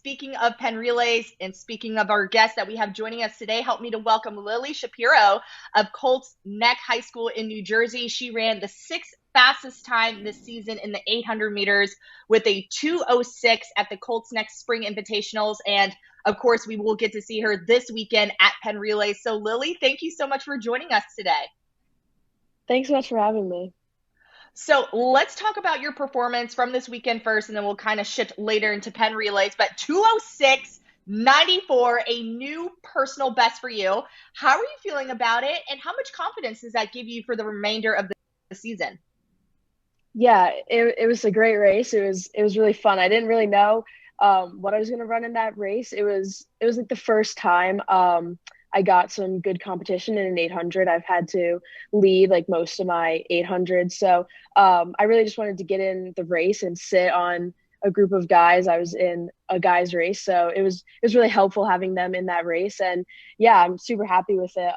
speaking of Penn Relays and speaking of our guest that we have joining us today, help me to welcome Lilly Shapiro of Colts Neck High School in New Jersey. She ran the sixth fastest time this season in the 800 meters with a 2:06 at the Colts Neck Spring Invitationals. And of course, we will get to see her this weekend at Penn Relays. So Lilly, thank you so much for joining us today. Thanks so much for having me. So let's talk about your performance from this weekend first, and then we'll kind of shift later into Penn Relays. But 2:06.94, a new personal best for you. How are you feeling about it, and how much confidence does that give you for the remainder of the season? Yeah, it was a great race. It was really fun. I didn't really know what I was going to run in that race. It was like the first time I got some good competition in an 800. I've had to lead like most of my 800, so I really just wanted to get in the race and sit on a group of guys. I was in a guys race, so it was really helpful having them in that race. And yeah, I'm super happy with it.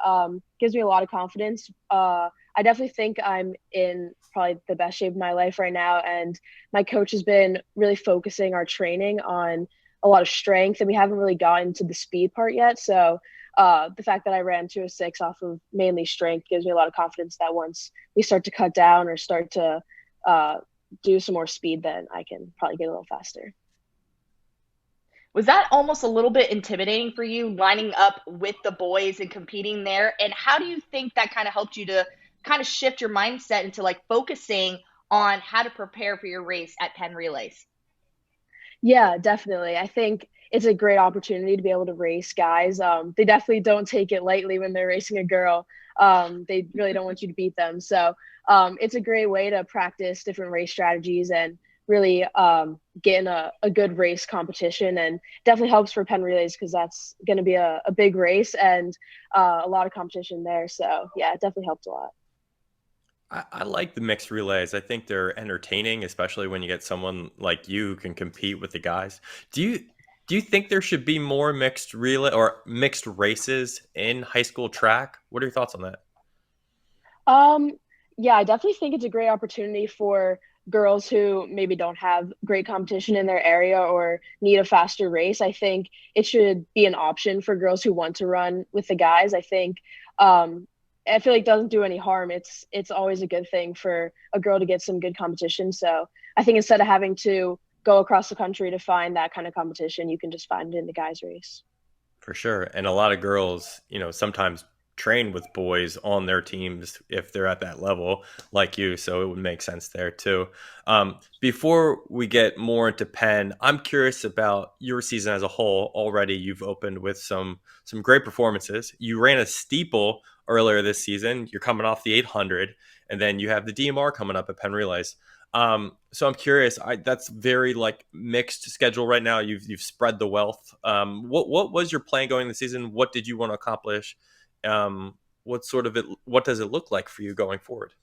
Gives me a lot of confidence. I definitely think I'm in probably the best shape of my life right now. And my coach has been really focusing our training on a lot of strength, and we haven't really gotten to the speed part yet. So the fact that I ran 2:06 off of mainly strength gives me a lot of confidence that once we start to cut down or start to do some more speed, then I can probably get a little faster. Was that almost a little bit intimidating for you lining up with the boys and competing there? And how do you think that kind of helped you to kind of shift your mindset into like focusing on how to prepare for your race at Penn Relays? Yeah, definitely. I think it's a great opportunity to be able to race guys. They definitely don't take it lightly when they're racing a girl. They really don't want you to beat them. So it's a great way to practice different race strategies and really get in a good race competition. And definitely helps for Penn Relays because that's going to be a big race and a lot of competition there. So yeah, it definitely helped a lot. I like the mixed relays. I think they're entertaining, especially when you get someone like you who can compete with the guys. Do you think there should be more mixed relay or mixed races in high school track? What are your thoughts on that? Um, yeah, I definitely think it's a great opportunity for girls who maybe don't have great competition in their area or need a faster race. I think it should be an option for girls who want to run with the guys. Um, I feel like it doesn't do any harm. It's always a good thing for a girl to get some good competition. So I think instead of having to go across the country to find that kind of competition, you can just find it in the guys race. For sure. And a lot of girls, sometimes train with boys on their teams if they're at that level like you. So it would make sense there too. Before we get more into Penn, I'm curious about your season as a whole. Already you've opened with some great performances. You ran a steeple earlier this season. You're coming off the 800, and then you have the DMR coming up at Penn Relays. So I'm curious. That's very like mixed schedule right now. You've spread the wealth. What was your plan going the season? What did you want to accomplish? What does it look like for you going forward?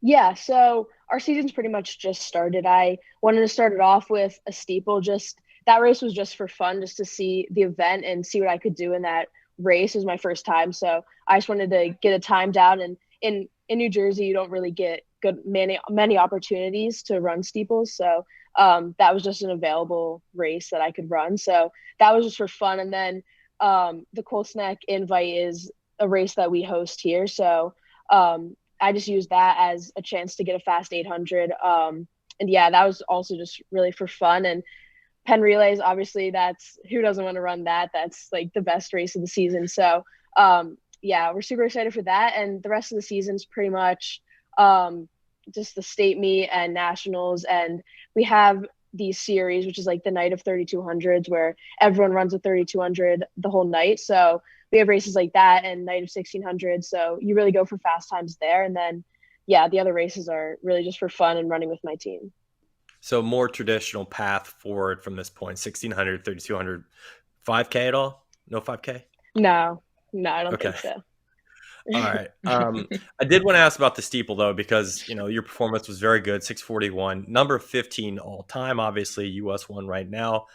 Yeah, so our season's pretty much just started. I wanted to start it off with a steeple. Just that race was just for fun, just to see the event and see what I could do in that race. It was my first time, so I just wanted to get a time down. And in New Jersey, you don't really get many opportunities to run steeples, so that was just an available race that I could run. So that was just for fun. And then the Colts Neck invite is a race that we host here, so I just used that as a chance to get a fast 800. And yeah, that was also just really for fun. And Penn Relays, obviously, that's who doesn't want to run that? That's like the best race of the season. So yeah, we're super excited for that. And the rest of the season's pretty much just the state meet and nationals. And we have these series, which is like the night of 3200s, where everyone runs a 3200 the whole night. So we have races like that and night of 1600. So you really go for fast times there. And then, yeah, the other races are really just for fun and running with my team. So more traditional path forward from this point, 1600, 3200, 5K at all? No 5K? No, no, I don't Okay. think so. All right. I did want to ask about the steeple though, because your performance was very good, 641, number 15 all time, obviously US one right now.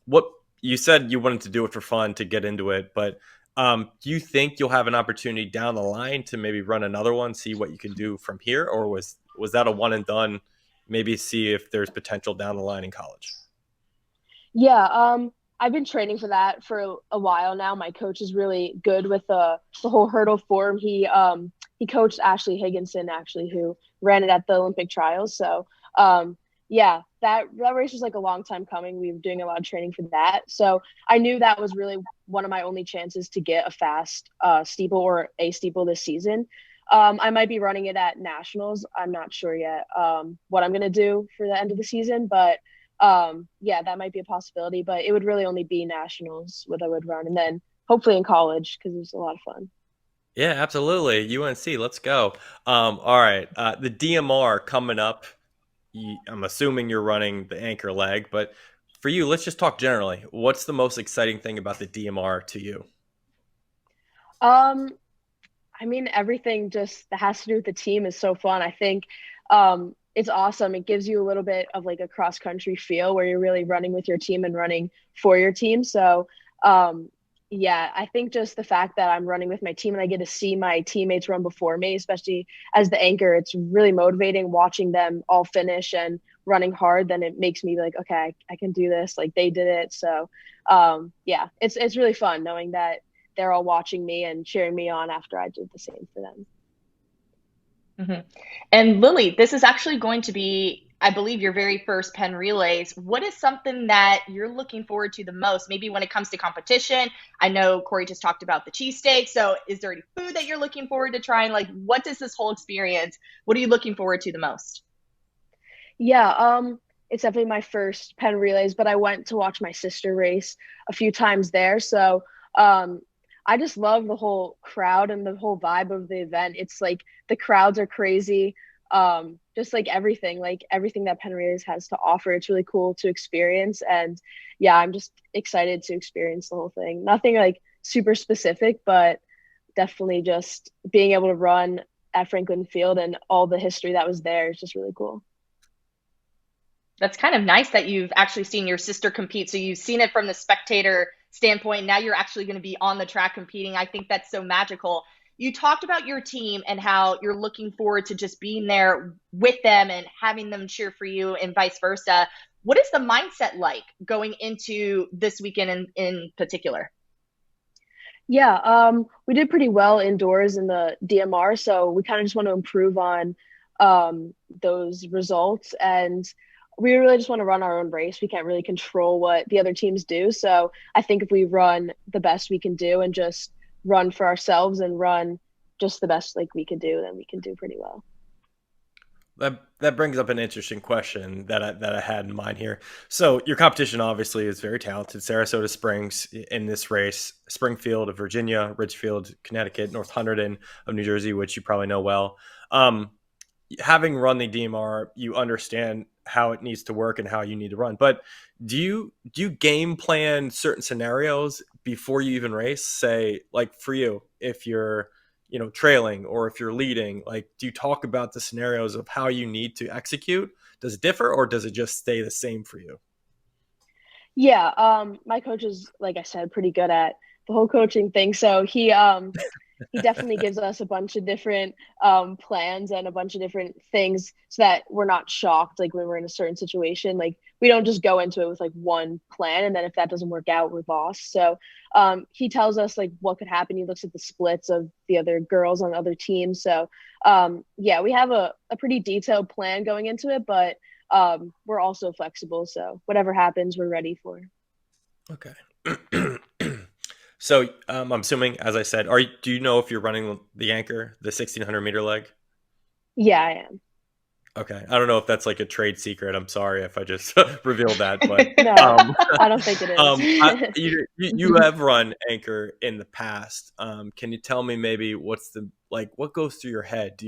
What you said you wanted to do it for fun to get into it, but do you think you'll have an opportunity down the line to maybe run another one, see what you can do from here, or was that a one and done? Maybe see if there's potential down the line in college. Yeah, I've been training for that for a while now. My coach is really good with the whole hurdle form. He coached Ashley Higginson actually, who ran it at the Olympic trials. So yeah, that race was like a long time coming. We were doing a lot of training for that. So I knew that was really one of my only chances to get a fast steeple or a steeple this season. I might be running it at nationals. I'm not sure yet what I'm gonna do for the end of the season, but yeah, that might be a possibility, but it would really only be nationals what I would run, and then hopefully in college because it was a lot of fun. Yeah, absolutely. UNC, let's go. All right, the DMR coming up. I'm assuming you're running the anchor leg, but for you, let's just talk generally. What's the most exciting thing about the DMR to you? Um, I mean, everything just that has to do with the team is so fun. I think it's awesome. It gives you a little bit of like a cross country feel where you're really running with your team and running for your team. So, um, yeah, I think just the fact that I'm running with my team and I get to see my teammates run before me, especially as the anchor, it's really motivating watching them all finish and running hard. Then it makes me like, okay, I can do this. Like they did it. So, yeah, it's really fun knowing that they're all watching me and cheering me on after I did the same for them. Hmm. And Lily, this is actually going to be, I believe, your very first Penn Relays. What is something that you're looking forward to the most? Maybe when it comes to competition. I know Cory just talked about the cheesesteak. So is there any food that you're looking forward to trying? Like, what does this whole experience, what are you looking forward to the most? Yeah, it's definitely my first Penn Relays, but I went to watch my sister race a few times there. So um, I just love the whole crowd and the whole vibe of the event. It's like the crowds are crazy. Just like everything that Penn Relays has to offer. It's really cool to experience. And yeah, I'm just excited to experience the whole thing. Nothing like super specific, but definitely just being able to run at Franklin Field and all the history that was there is just really cool. That's kind of nice that you've actually seen your sister compete. So you've seen it from the spectator standpoint. Now you're actually going to be on the track competing. I think that's so magical. You talked about your team and how you're looking forward to just being there with them and having them cheer for you and vice versa. What is the mindset like going into this weekend in particular? Yeah, we did pretty well indoors in the DMR, so we kind of just want to improve on those results. And we really just want to run our own race. We can't really control what the other teams do. So I think if we run the best we can do and just run for ourselves and run just the best like we can do, then we can do pretty well. That brings up an interesting question that I had in mind here. So your competition obviously is very talented. Sarasota Springs in this race, Springfield of Virginia, Ridgefield, Connecticut, North Hunterdon of New Jersey, which you probably know well. Um, Having run the DMR, you understand how it needs to work and how you need to run. But do you game plan certain scenarios before you even race? Say, like for you, if you're trailing or if you're leading, like do you talk about the scenarios of how you need to execute? Does it differ or does it just stay the same for you? Yeah, my coach is, like I said, pretty good at the whole coaching thing. So he definitely gives us a bunch of different plans and a bunch of different things so that we're not shocked like when we're in a certain situation. Like we don't just go into it with like one plan and then if that doesn't work out, we're lost. So he tells us like what could happen. He looks at the splits of the other girls on other teams. So yeah, we have a pretty detailed plan going into it, but we're also flexible. So whatever happens, we're ready for. Okay. So I'm assuming, as I said, do you know if you're running the anchor, the 1600-meter leg? Yeah, I am. Okay, I don't know if that's like a trade secret. I'm sorry if I just revealed that, but No, um, I don't think it is. you have run anchor in the past. Can you tell me maybe what goes through your head?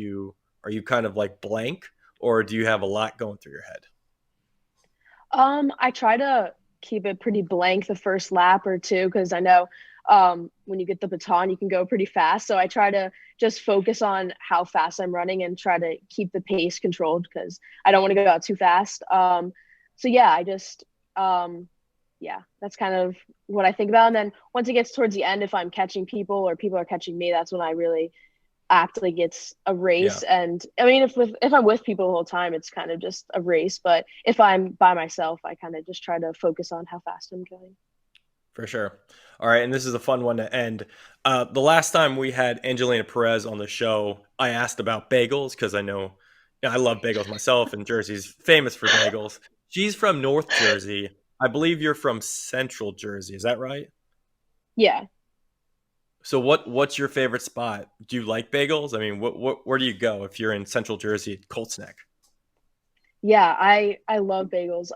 Are you kind of like blank, or do you have a lot going through your head? I try to keep it pretty blank the first lap or two because I know when you get the baton, you can go pretty fast. So I try to just focus on how fast I'm running and try to keep the pace controlled because I don't want to go out too fast. So yeah, yeah, that's kind of what I think about. And then once it gets towards the end, if I'm catching people or people are catching me, that's when I really act like it's a Yeah, race. And I mean, if I'm with people the whole time, it's kind of just a race. But if I'm by myself, I kind of just try to focus on how fast I'm going. for sure. All right, and this is a fun one to end. The last time we had Angelina Perez on the show, I asked about bagels because I know, I love bagels myself, and Jersey's famous for bagels. She's from North Jersey. I believe you're from Central Jersey. Is that right? Yeah. So what's your favorite spot? Do you like bagels? I mean, what where do you go if you're in Central Jersey at Colts Neck? Yeah, I love bagels.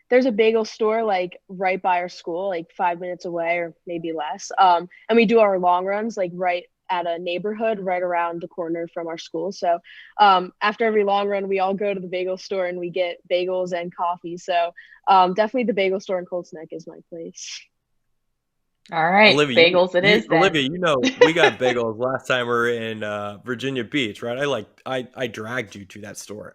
There's a bagel store like right by our school, like 5 minutes away or maybe less. And we do our long runs like right at a neighborhood right around the corner from our school. So, after every long run, we all go to the bagel store and we get bagels and coffee. So, definitely the bagel store in Colts Neck is my place. All right, Olivia, bagels it is then. Olivia, we got bagels last time we were in Virginia Beach, right? I dragged you to that store.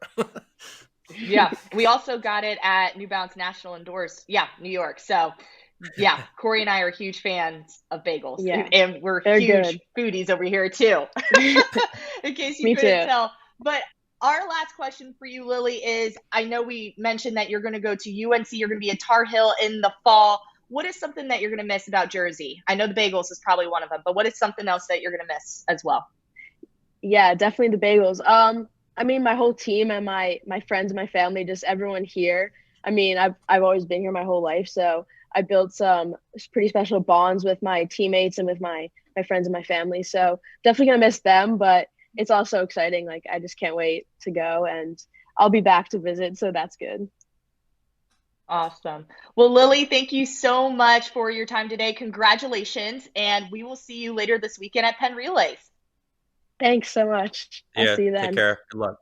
Yeah, we also got it at New Balance National Indoors. Yeah, New York. So, yeah, Cory and I are huge fans of bagels, Yeah, and we're they're huge good. foodies over here too, in case you Me couldn't too. tell. But our last question for you, Lily, is I know we mentioned that you're going to go to UNC, you're going to be at Tar Heel in the fall. What is something that you're going to miss about Jersey? I know the bagels is probably one of them, but what is something else that you're going to miss as well? Yeah, definitely the bagels. I mean, my whole team and my friends and my family, just everyone here. I mean, I've always been here my whole life, so I built some pretty special bonds with my teammates and with my friends and my family. So definitely gonna miss them, but it's also exciting. Like I just can't wait to go, and I'll be back to visit, so that's good. Awesome. Well, Lily, thank you so much for your time today. Congratulations, and we will see you later this weekend at Penn Relays. Thanks so much. I'll Yeah, see you take then. care. Good luck.